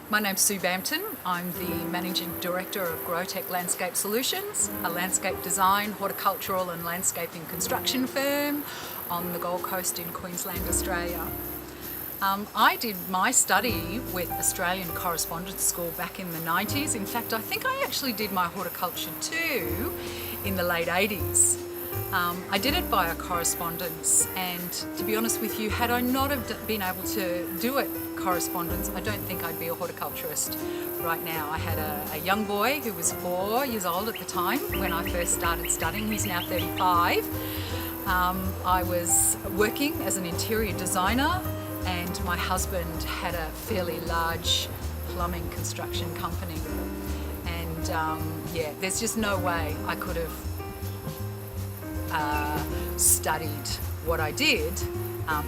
My name's Sue Bampton. I'm the Managing Director of GrowTech Landscape Solutions, a landscape design, horticultural and landscaping construction firm on the Gold Coast in Queensland, Australia. I did my study with Australian Correspondence School back in the 90s. In fact, I think I actually did my horticulture too in the late 80s. I did it via correspondence, and to be honest with you, had I not have been able to do it correspondence, I don't think I'd be a horticulturist right now. I had a young boy who was 4 years old at the time when I first started studying. He's now 35. I was working as an interior designer, and my husband had a fairly large plumbing construction company. And yeah, there's just no way I could have studied what I did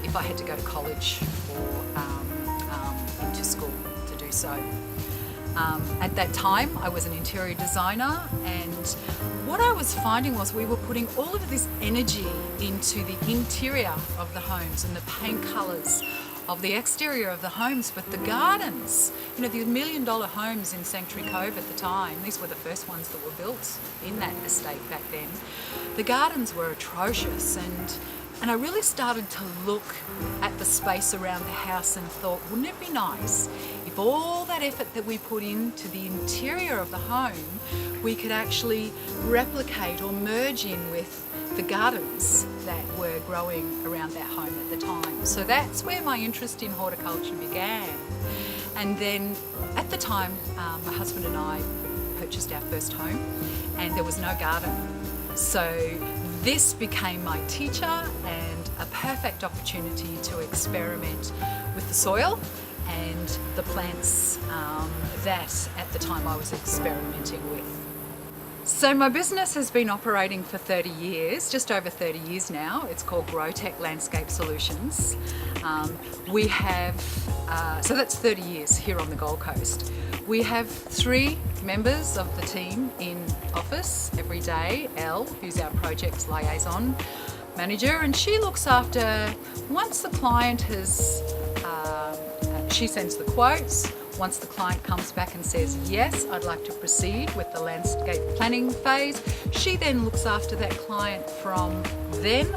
if I had to go to college or into school to do so. At that time, I was an interior designer, and what I was finding was we were putting all of this energy into the interior of the homes and the paint colours of the exterior of the homes, but the gardens, you know, the $1 million homes in Sanctuary Cove at the time, these were the first ones that were built in that estate back then. The gardens were atrocious, and I really started to look at the space around the house and thought, wouldn't it be nice if all that effort that we put into the interior of the home, we could actually replicate or merge in with the gardens that were growing around that home at the time. So that's where my interest in horticulture began. And then at the time, my husband and I purchased our first home, and there was no garden. So this became my teacher and a perfect opportunity to experiment with the soil and the plants that at the time I was experimenting with. So my business has been operating for 30 years, just over 30 years now. It's called GrowTech Landscape Solutions. We have, so that's 30 years here on the Gold Coast. We have 3 members of the team in office every day. Elle, who's our projects liaison manager, and she looks after, once the client has, she sends the quotes. Once the client comes back and says, yes, I'd like to proceed with the landscape planning phase, she then looks after that client from then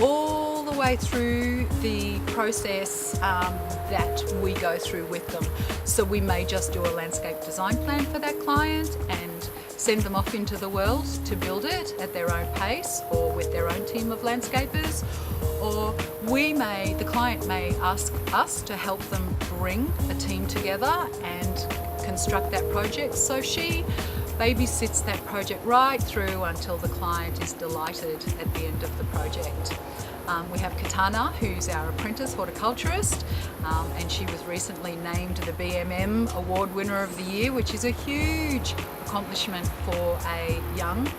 all the way through the process that we go through with them. So we may just do a landscape design plan for that client and send them off into the world to build it at their own pace or with their own team of landscapers. Or the client may ask us to help them bring a team together and construct that project. So she babysits that project right through until the client is delighted at the end of the project. We have Katana, who's our apprentice horticulturist, and she was recently named the BMM Award Winner of the Year, which is a huge accomplishment for a young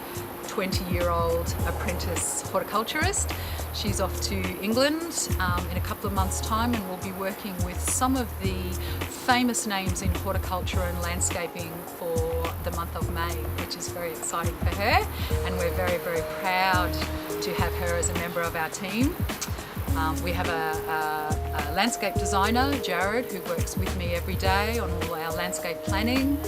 20-year-old apprentice horticulturist. She's off to England in a couple of months' time, and we'll be working with some of the famous names in horticulture and landscaping for the month of May, which is very exciting for her, and we're very, very proud to have her as a member of our team. We have a landscape designer, Jared, who works with me every day on all our landscape planning.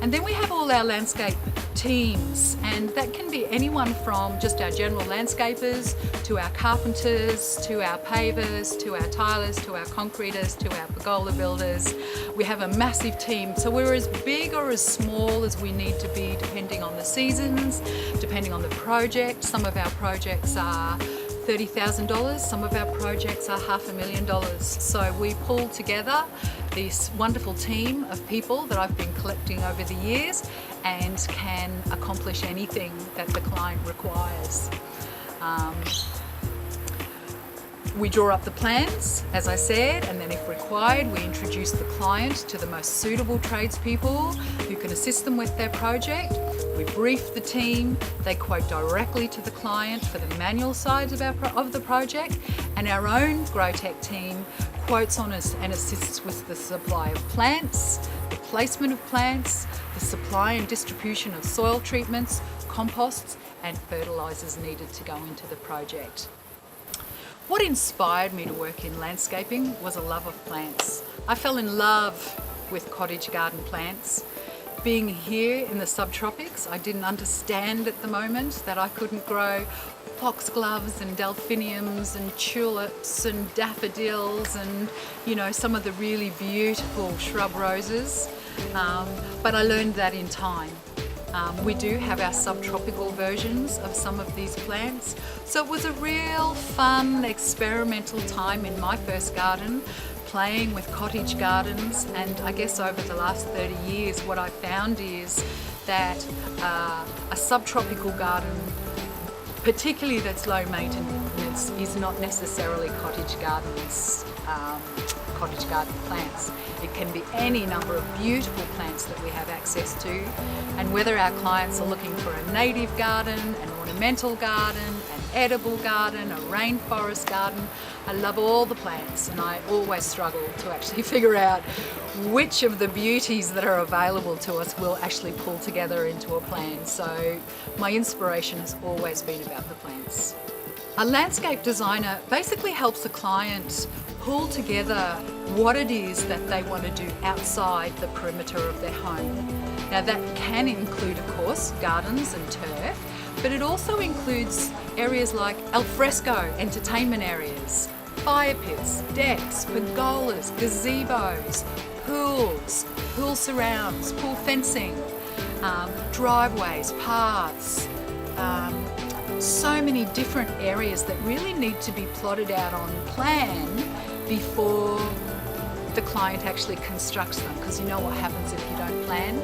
And then we have all our landscape teams, and that can be anyone from just our general landscapers to our carpenters, to our pavers, to our tilers, to our concreters, to our pergola builders. We have a massive team, so we're as big or as small as we need to be depending on the seasons, depending on the project. Some of our projects are $30,000, some of our projects are $500,000. So we pull together this wonderful team of people that I've been collecting over the years and can accomplish anything that the client requires. We draw up the plans, as I said, and then if required, we introduce the client to the most suitable tradespeople who can assist them with their project. We brief the team, they quote directly to the client for the manual sides of the project, and our own GrowTech team quotes on us and assists with the supply of plants, the placement of plants, the supply and distribution of soil treatments, composts, and fertilisers needed to go into the project. What inspired me to work in landscaping was a love of plants. I fell in love with cottage garden plants. Being here in the subtropics, I didn't understand at the moment that I couldn't grow foxgloves and delphiniums and tulips and daffodils and, you know, some of the really beautiful shrub roses. But I learned that in time. We do have our subtropical versions of some of these plants. So it was a real fun experimental time in my first garden, playing with cottage gardens. And I guess over the last 30 years what I found is that a subtropical garden, particularly that's low maintenance, is not necessarily cottage garden plants. It can be any number of beautiful plants that we have access to, and whether our clients are looking for a native garden, an ornamental garden, an edible garden, a rainforest garden, I love all the plants, and I always struggle to actually figure out which of the beauties that are available to us will actually pull together into a plan. So my inspiration has always been about the plants. A landscape designer basically helps a client pull together what it is that they want to do outside the perimeter of their home. Now that can include, of course, gardens and turf, but it also includes areas like alfresco entertainment areas, fire pits, decks, pergolas, gazebos, pools, pool surrounds, pool fencing, driveways, paths, so many different areas that really need to be plotted out on plan before the client actually constructs them, because you know what happens if you don't plan?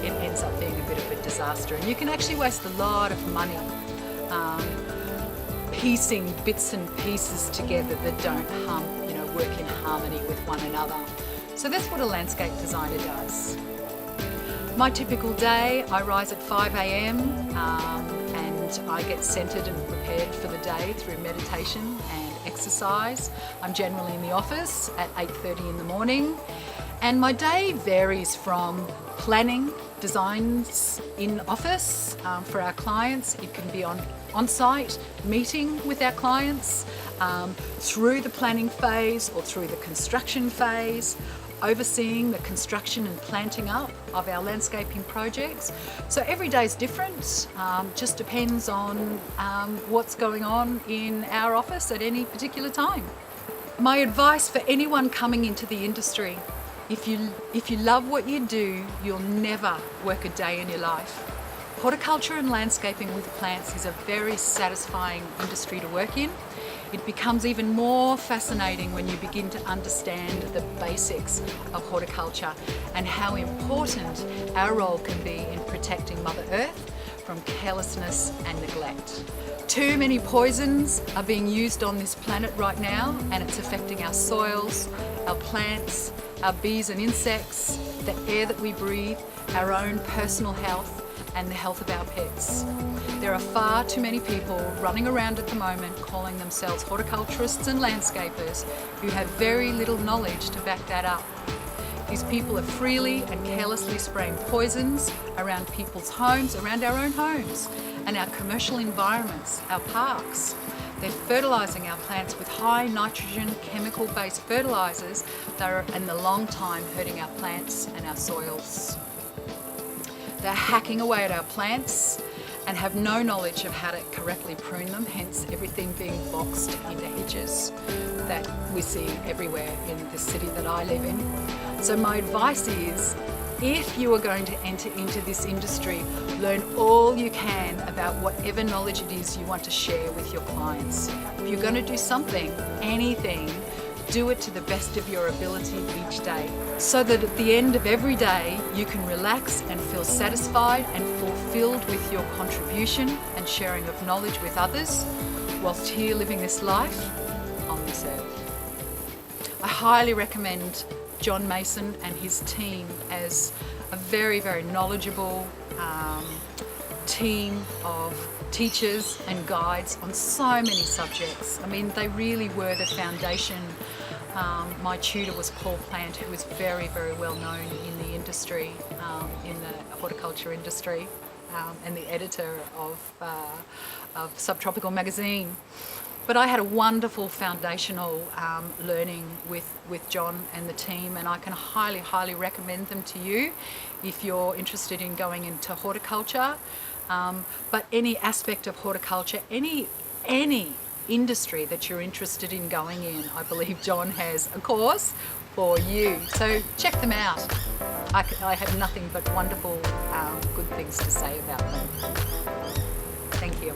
It ends up being a bit of a disaster, and you can actually waste a lot of money piecing bits and pieces together that don't work in harmony with one another. So that's what a landscape designer does. My typical day, I rise at 5 a.m. and I get centered and prepared for the day through meditation and exercise. I'm generally in the office at 8:30 in the morning, and my day varies from planning designs in office for our clients. It can be on-site meeting with our clients, through the planning phase or through the construction phase, overseeing the construction and planting up of our landscaping projects. So every day is different, just depends on what's going on in our office at any particular time. My advice for anyone coming into the industry: if you love what you do, you'll never work a day in your life. Horticulture and landscaping with plants is a very satisfying industry to work in. It becomes even more fascinating when you begin to understand the basics of horticulture and how important our role can be in protecting Mother Earth from carelessness and neglect. Too many poisons are being used on this planet right now, and it's affecting our soils, our plants, our bees and insects, the air that we breathe, our own personal health, and the health of our pets. There are far too many people running around at the moment calling themselves horticulturists and landscapers who have very little knowledge to back that up. These people are freely and carelessly spraying poisons around people's homes, around our own homes, and our commercial environments, our parks. They're fertilising our plants with high nitrogen chemical-based fertilisers that are in the long time hurting our plants and our soils. They're hacking away at our plants and have no knowledge of how to correctly prune them, hence everything being boxed into hedges that we see everywhere in the city that I live in. So my advice is, if you are going to enter into this industry, learn all you can about whatever knowledge it is you want to share with your clients. If you're going to do something, anything, do it to the best of your ability each day, so that at the end of every day you can relax and feel satisfied and fulfilled with your contribution and sharing of knowledge with others, whilst here living this life on this earth. I highly recommend John Mason and his team as a very, very knowledgeable team of teachers and guides on so many subjects. I mean, they really were the foundation. My tutor was Paul Plant, who was very, very well known in the industry, in the horticulture industry, and the editor of Subtropical magazine. But I had a wonderful foundational learning with John and the team, and I can highly recommend them to you if you're interested in going into horticulture. But any aspect of horticulture, any industry that you're interested in going in, I believe John has a course for you. So check them out. I have nothing but wonderful, good things to say about them. Thank you.